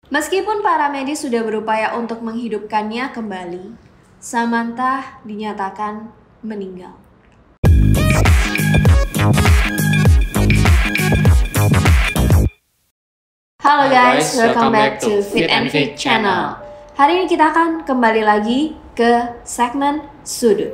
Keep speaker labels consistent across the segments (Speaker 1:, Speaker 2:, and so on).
Speaker 1: Meskipun para medis sudah berupaya untuk menghidupkannya kembali, Samantha dinyatakan meninggal. Halo guys, welcome back to Fit and Fit Channel. Hari ini kita akan kembali lagi ke segmen Sudut.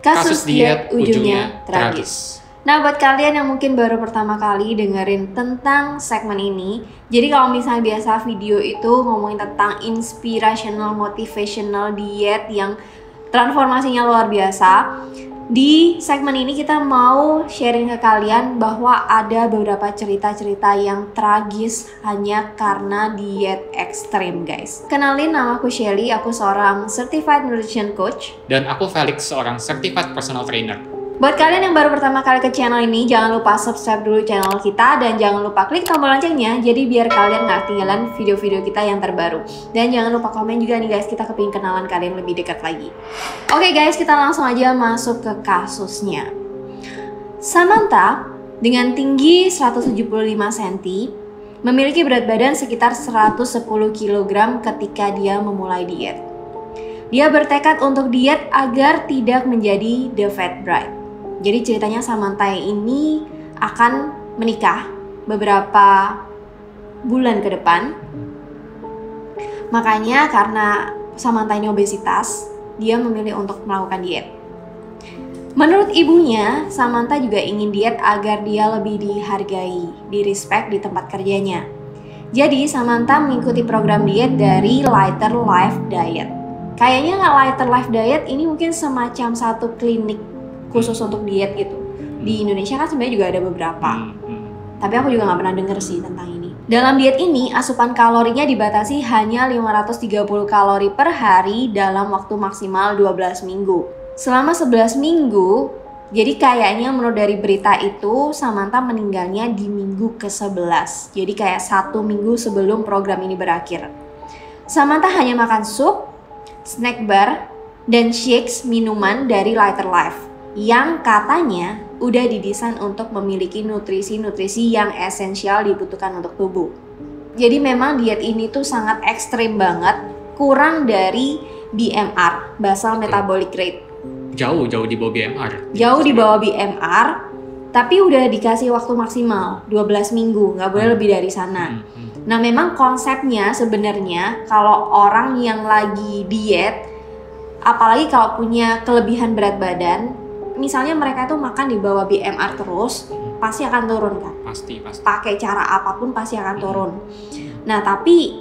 Speaker 1: Kasus diet ujungnya tragis. Nah, buat kalian yang mungkin baru pertama kali dengerin tentang segmen ini, jadi kalau misalnya biasa video itu ngomongin tentang inspirational, motivational diet yang transformasinya luar biasa, di segmen ini kita mau sharing ke kalian bahwa ada beberapa cerita-cerita yang tragis hanya karena diet ekstrim, guys. Kenalin, nama aku Shelly, aku seorang Certified Nutrition Coach.
Speaker 2: Dan aku Felix, seorang Certified Personal Trainer.
Speaker 1: Buat kalian yang baru pertama kali ke channel ini, jangan lupa subscribe dulu channel kita dan jangan lupa klik tombol loncengnya, jadi biar kalian gak ketinggalan video-video kita yang terbaru. Dan jangan lupa komen juga nih guys, kita kepingin kenalan kalian lebih dekat lagi. Oke guys, kita langsung aja masuk ke kasusnya. Samantha dengan tinggi 175 cm memiliki berat badan sekitar 110 kg ketika dia memulai diet. Dia bertekad untuk diet agar tidak menjadi the fat bride. Jadi ceritanya Samantha ini akan menikah beberapa bulan ke depan. Makanya karena Samantha ini obesitas, dia memilih untuk melakukan diet. Menurut ibunya, Samantha juga ingin diet agar dia lebih dihargai, di-respect di tempat kerjanya. Jadi Samantha mengikuti program diet dari Lighter Life Diet. Kayaknya Lighter Life Diet ini mungkin semacam satu klinik khusus untuk diet gitu. Di Indonesia kan sebenarnya juga ada beberapa. Tapi aku juga nggak pernah denger sih tentang ini. Dalam diet ini, asupan kalorinya dibatasi hanya 530 kalori per hari dalam waktu maksimal 12 minggu. Selama 11 minggu, jadi kayaknya menurut dari berita itu, Samantha meninggalnya di minggu ke-11. Jadi kayak 1 minggu sebelum program ini berakhir. Samantha hanya makan sup, snack bar, dan shakes minuman dari Lighter Life yang katanya udah didesain untuk memiliki nutrisi-nutrisi yang esensial dibutuhkan untuk tubuh. Jadi memang diet ini tuh sangat ekstrim banget, kurang dari BMR, basal metabolic rate.
Speaker 2: Jauh di bawah BMR.
Speaker 1: Jauh di bawah BMR, tapi udah dikasih waktu maksimal 12 minggu, nggak boleh lebih dari sana. Nah memang konsepnya sebenarnya kalau orang yang lagi diet, apalagi kalau punya kelebihan berat badan, misalnya mereka tuh makan di bawah BMR terus, pasti akan turun kan? Pasti. Pakai cara apapun pasti akan turun. Nah tapi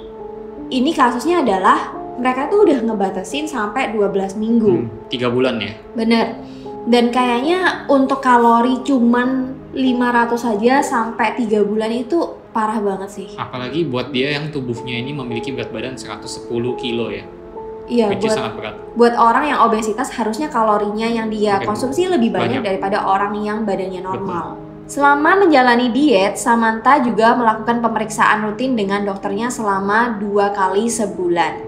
Speaker 1: ini kasusnya adalah mereka tuh udah ngebatasin sampai 12 minggu.
Speaker 2: 3 bulan ya?
Speaker 1: Bener. Dan kayaknya untuk kalori cuman 500 saja sampai 3 bulan itu parah banget sih.
Speaker 2: Apalagi buat dia yang tubuhnya ini memiliki berat badan 110 kilo ya.
Speaker 1: Iya,
Speaker 2: sangat berat.
Speaker 1: Buat orang yang obesitas harusnya kalorinya yang dia konsumsi lebih banyak daripada orang yang badannya normal. Betul. Selama menjalani diet, Samantha juga melakukan pemeriksaan rutin dengan dokternya selama 2 kali sebulan.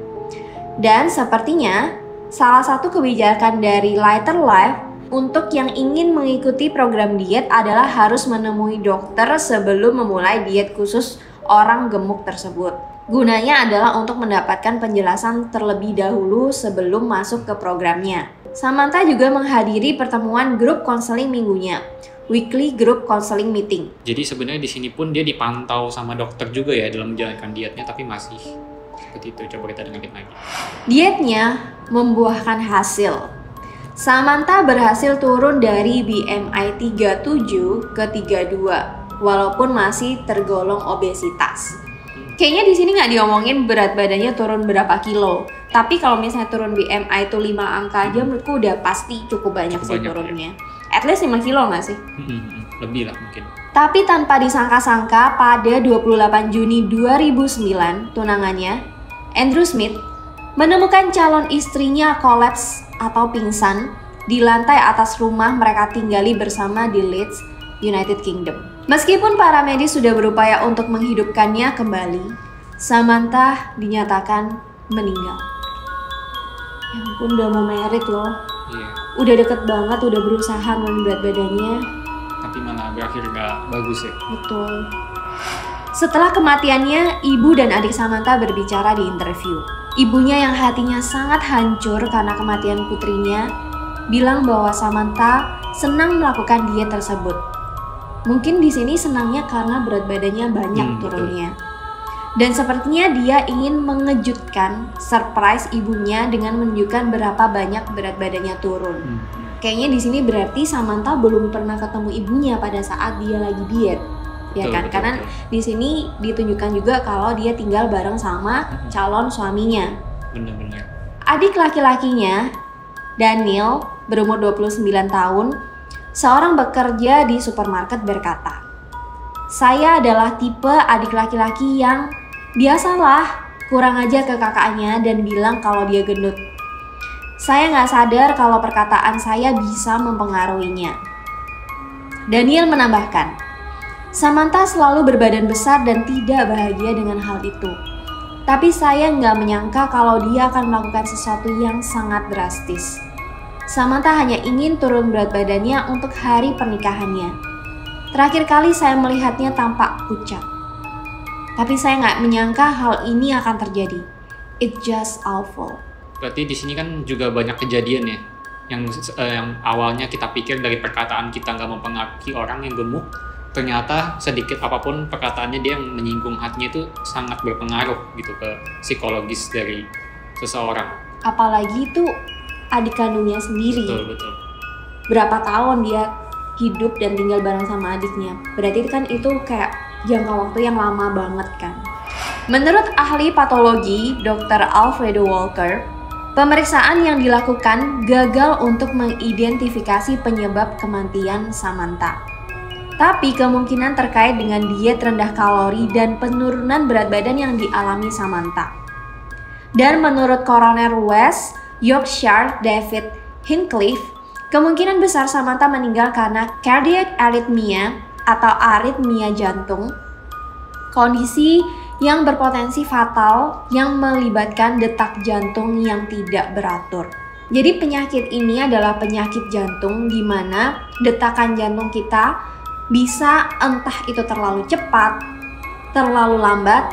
Speaker 1: Dan sepertinya salah satu kebijakan dari Lighter Life untuk yang ingin mengikuti program diet adalah harus menemui dokter sebelum memulai diet khusus orang gemuk tersebut. Gunanya adalah untuk mendapatkan penjelasan terlebih dahulu sebelum masuk ke programnya. Samantha juga menghadiri pertemuan grup konseling minggunya, weekly group counseling meeting.
Speaker 2: Jadi sebenarnya di sini pun dia dipantau sama dokter juga ya dalam menjalankan dietnya, tapi masih seperti itu. Coba kita dengerin lagi.
Speaker 1: Dietnya membuahkan hasil. Samantha berhasil turun dari BMI 37 ke 32, walaupun masih tergolong obesitas. Kayaknya di sini nggak diomongin berat badannya turun berapa kilo. Tapi kalau misalnya turun BMI itu 5 angka aja, menurutku udah pasti cukup banyak sih turunnya. Ya. At least 5 kilo nggak sih?
Speaker 2: Lebih lah mungkin.
Speaker 1: Tapi tanpa disangka-sangka, pada 28 Juni 2009, tunangannya, Andrew Smith, menemukan calon istrinya kolaps atau pingsan di lantai atas rumah mereka tinggali bersama di Leeds, United Kingdom. Meskipun para medis sudah berupaya untuk menghidupkannya kembali, Samantha dinyatakan meninggal. Ya ampun, udah mau merit loh.
Speaker 2: Iya.
Speaker 1: Udah deket banget, udah berusaha nurunin berat badannya.
Speaker 2: Tapi malah berakhir nggak bagus ya.
Speaker 1: Betul. Setelah kematiannya, ibu dan adik Samantha berbicara di interview. Ibunya yang hatinya sangat hancur karena kematian putrinya, bilang bahwa Samantha senang melakukan diet tersebut. Mungkin di sini senangnya karena berat badannya banyak turunnya. Dan sepertinya dia ingin mengejutkan, surprise ibunya dengan menunjukkan berapa banyak berat badannya turun. Kayaknya di sini berarti Samantha belum pernah ketemu ibunya pada saat dia lagi diet. Ya kan? Karena di sini ditunjukkan juga kalau dia tinggal bareng sama calon suaminya.
Speaker 2: Benar-benar.
Speaker 1: Adik laki-lakinya, Daniel, berumur 29 tahun, seorang bekerja di supermarket berkata, "Saya adalah tipe adik laki-laki yang biasalah kurang ajar ke kakaknya dan bilang kalau dia gendut. Saya nggak sadar kalau perkataan saya bisa mempengaruhinya." Daniel menambahkan, "Samantha selalu berbadan besar dan tidak bahagia dengan hal itu. Tapi saya nggak menyangka kalau dia akan melakukan sesuatu yang sangat drastis. Samantha hanya ingin turun berat badannya untuk hari pernikahannya. Terakhir kali saya melihatnya tampak pucat. Tapi saya nggak menyangka hal ini akan terjadi. It's just awful."
Speaker 2: Berarti di sini kan juga banyak kejadian ya, yang awalnya kita pikir dari perkataan kita nggak mempengaruhi orang yang gemuk, ternyata sedikit apapun perkataannya dia yang menyinggung hatinya itu sangat berpengaruh gitu ke psikologis dari seseorang.
Speaker 1: Apalagi itu adik kandungnya sendiri.
Speaker 2: Betul.
Speaker 1: Berapa tahun dia hidup dan tinggal bareng sama adiknya. Berarti kan itu kayak jangka waktu yang lama banget kan. Menurut ahli patologi Dr. Alfredo Walker, pemeriksaan yang dilakukan gagal untuk mengidentifikasi penyebab kematian Samantha. Tapi kemungkinan terkait dengan diet rendah kalori dan penurunan berat badan yang dialami Samantha. Dan menurut koroner West Yorkshire David Hincliffe, kemungkinan besar Samantha meninggal karena cardiac arrhythmia atau aritmia jantung, kondisi yang berpotensi fatal yang melibatkan detak jantung yang tidak beratur. Jadi penyakit ini adalah penyakit jantung di mana detakan jantung kita bisa entah itu terlalu cepat, terlalu lambat,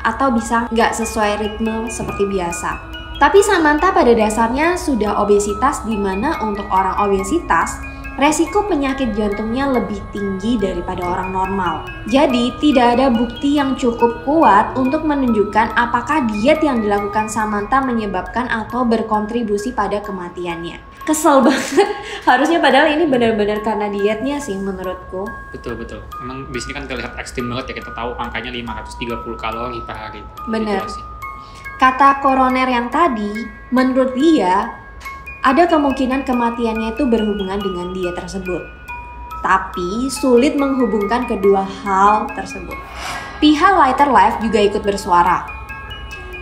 Speaker 1: atau bisa nggak sesuai ritme seperti biasa. Tapi Samantha pada dasarnya sudah obesitas, di mana untuk orang obesitas, resiko penyakit jantungnya lebih tinggi daripada orang normal. Jadi tidak ada bukti yang cukup kuat untuk menunjukkan apakah diet yang dilakukan Samantha menyebabkan atau berkontribusi pada kematiannya. Kesel banget, harusnya padahal ini benar-benar karena dietnya sih menurutku.
Speaker 2: Betul. Emang di sini kan terlihat ekstrim banget ya, kita tahu angkanya 530 kalori per hari.
Speaker 1: Benar. Kata koroner yang tadi, menurut dia ada kemungkinan kematiannya itu berhubungan dengan diet tersebut. Tapi sulit menghubungkan kedua hal tersebut. Pihak Lighter Life juga ikut bersuara,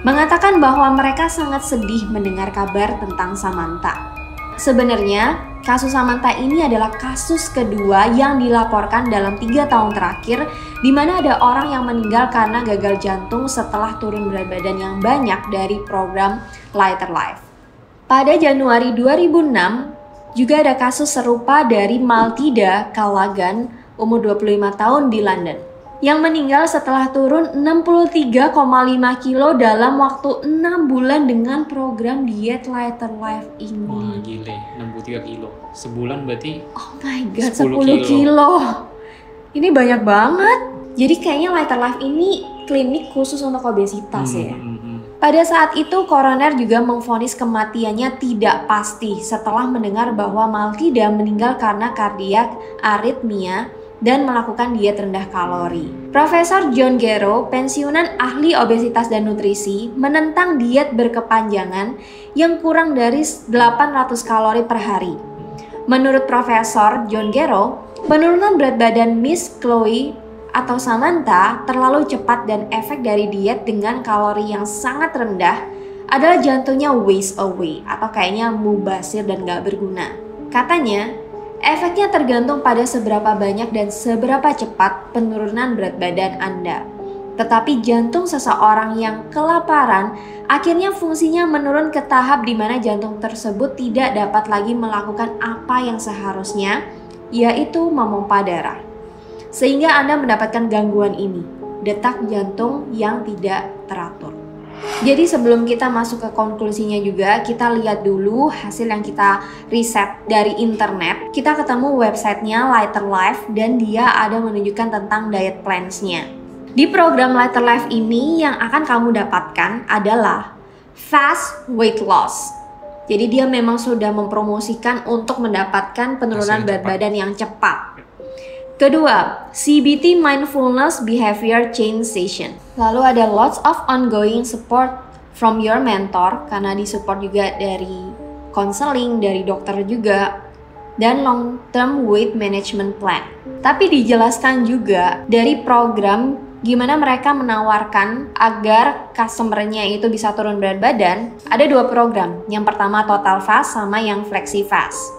Speaker 1: mengatakan bahwa mereka sangat sedih mendengar kabar tentang Samantha. Sebenarnya, kasus Samantha ini adalah kasus kedua yang dilaporkan dalam 3 tahun terakhir, di mana ada orang yang meninggal karena gagal jantung setelah turun berat badan yang banyak dari program Lighter Life. Pada Januari 2006, juga ada kasus serupa dari Matilda Callaghan, umur 25 tahun di London, yang meninggal setelah turun 63,5 kilo dalam waktu 6 bulan dengan program diet Lighter Life ini.
Speaker 2: Wah gile, 63 kilo. Sebulan berarti
Speaker 1: oh my god, 10 kilo. Ini banyak banget. Jadi kayaknya Lighter Life ini klinik khusus untuk obesitas ya. Pada saat itu, koroner juga memvonis kematiannya tidak pasti setelah mendengar bahwa Matilda meninggal karena kardiak aritmia dan melakukan diet rendah kalori. Profesor John Gero, pensiunan ahli obesitas dan nutrisi, menentang diet berkepanjangan yang kurang dari 800 kalori per hari. Menurut Profesor John Gero, penurunan berat badan Miss Chloe atau Samantha terlalu cepat dan efek dari diet dengan kalori yang sangat rendah adalah jantungnya waste away atau kayaknya mubazir dan gak berguna. Katanya, efeknya tergantung pada seberapa banyak dan seberapa cepat penurunan berat badan Anda. Tetapi jantung seseorang yang kelaparan akhirnya fungsinya menurun ke tahap di mana jantung tersebut tidak dapat lagi melakukan apa yang seharusnya, yaitu memompa darah. Sehingga Anda mendapatkan gangguan ini. detak jantung yang tidak teratur. Jadi sebelum kita masuk ke konklusinya juga, kita lihat dulu hasil yang kita riset dari internet. Kita ketemu websitenya Lighter Life dan dia ada menunjukkan tentang diet plans-nya. Di program Lighter Life ini yang akan kamu dapatkan adalah fast weight loss. Jadi dia memang sudah mempromosikan untuk mendapatkan penurunan berat badan yang cepat. Kedua, CBT Mindfulness Behavior Change Session. Lalu ada lots of ongoing support from your mentor, karena disupport juga dari counseling, dari dokter juga, dan long term weight management plan. Tapi dijelaskan juga dari program gimana mereka menawarkan agar customer-nya itu bisa turun berat badan. Ada 2 program, yang pertama Total Fast sama yang Flexi Fast.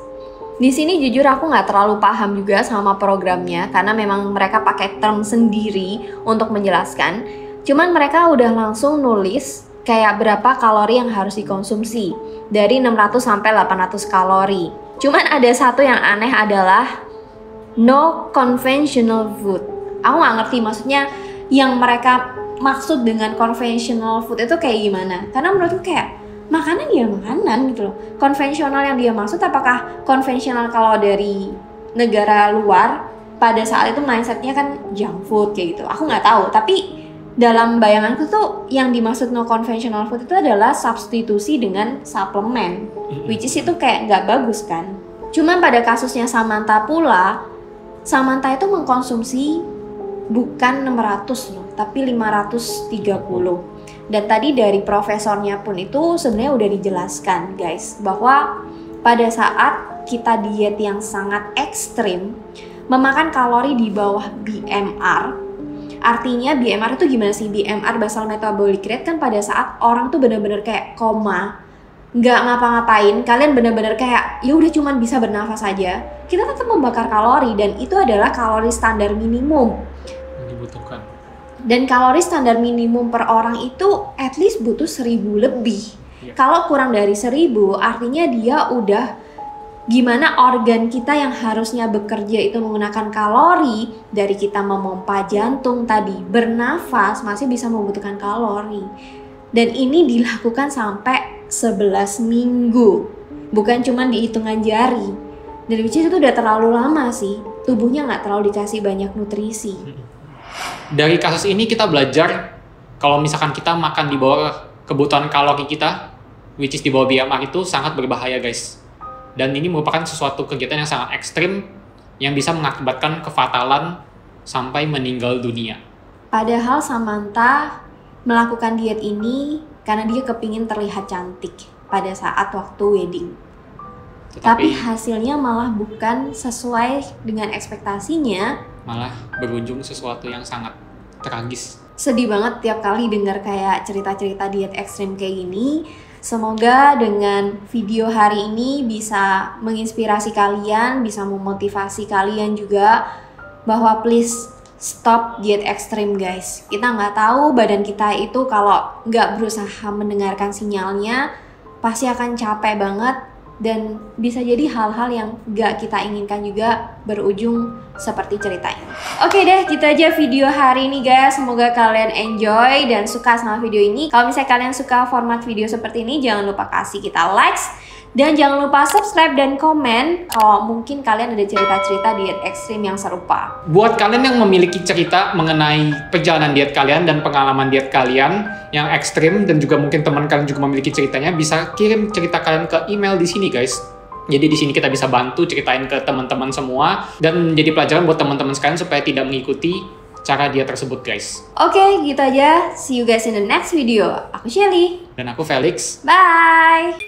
Speaker 1: Di sini jujur aku nggak terlalu paham juga sama programnya karena memang mereka pakai term sendiri untuk menjelaskan. Cuman mereka udah langsung nulis kayak berapa kalori yang harus dikonsumsi dari 600 sampai 800 kalori. Cuman ada satu yang aneh adalah no conventional food. Aku nggak ngerti maksudnya yang mereka maksud dengan conventional food itu kayak gimana? Karena menurutku kayak makanan ya makanan gitu loh. Konvensional yang dia maksud apakah konvensional kalau dari negara luar pada saat itu mindsetnya kan junk food kayak gitu. Aku nggak tahu, tapi dalam bayanganku tuh yang dimaksud no conventional food itu adalah substitusi dengan suplemen, which is itu kayak nggak bagus kan. Cuman pada kasusnya Samantha pula, Samantha itu mengkonsumsi bukan 600 loh, tapi 530. Dan tadi dari profesornya pun itu sebenarnya udah dijelaskan guys, bahwa pada saat kita diet yang sangat ekstrim, memakan kalori di bawah BMR, artinya BMR itu gimana sih? BMR basal metabolic rate kan pada saat orang tuh bener-bener kayak koma, nggak ngapa-ngapain, kalian bener-bener kayak ya udah cuman bisa bernafas aja, kita tetap membakar kalori dan itu adalah kalori standar minimum
Speaker 2: yang dibutuhkan.
Speaker 1: Dan kalori standar minimum per orang itu at least butuh 1000 lebih. Kalau kurang dari 1000 artinya dia udah gimana organ kita yang harusnya bekerja itu menggunakan kalori, dari kita memompa jantung tadi, bernafas masih bisa membutuhkan kalori. Dan ini dilakukan sampai 11 minggu. Bukan cuma di hitungan jari. Dan which is itu udah terlalu lama sih. Tubuhnya nggak terlalu dikasih banyak nutrisi.
Speaker 2: Dari kasus ini kita belajar kalau misalkan kita makan di bawah kebutuhan kalori kita, which is di bawah BMR itu sangat berbahaya guys. Dan ini merupakan sesuatu kegiatan yang sangat ekstrim yang bisa mengakibatkan kefatalan sampai meninggal dunia.
Speaker 1: Padahal Samantha melakukan diet ini karena dia kepingin terlihat cantik pada saat waktu wedding. Tapi hasilnya malah bukan sesuai dengan ekspektasinya,
Speaker 2: malah berujung sesuatu yang sangat tragis.
Speaker 1: Sedih banget tiap kali dengar kayak cerita-cerita diet ekstrim kayak gini. Semoga dengan video hari ini bisa menginspirasi kalian, bisa memotivasi kalian juga bahwa please stop diet ekstrim guys. Kita nggak tahu badan kita itu kalau nggak berusaha mendengarkan sinyalnya pasti akan capek banget. Dan bisa jadi hal-hal yang gak kita inginkan juga berujung seperti cerita ini. Oke deh, gitu aja video hari ini guys. Semoga kalian enjoy dan suka sama video ini. Kalau misalnya kalian suka format video seperti ini, jangan lupa kasih kita likes. Dan jangan lupa subscribe dan komen kalau mungkin kalian ada cerita-cerita diet ekstrim yang serupa.
Speaker 2: Buat kalian yang memiliki cerita mengenai perjalanan diet kalian dan pengalaman diet kalian yang ekstrim, dan juga mungkin teman kalian juga memiliki ceritanya, bisa kirim cerita kalian ke email di sini guys. Jadi di sini kita bisa bantu ceritain ke teman-teman semua dan menjadi pelajaran buat teman-teman sekalian supaya tidak mengikuti cara diet tersebut guys.
Speaker 1: Oke, gitu aja. See you guys in the next video. Aku Shelly.
Speaker 2: Dan aku Felix.
Speaker 1: Bye!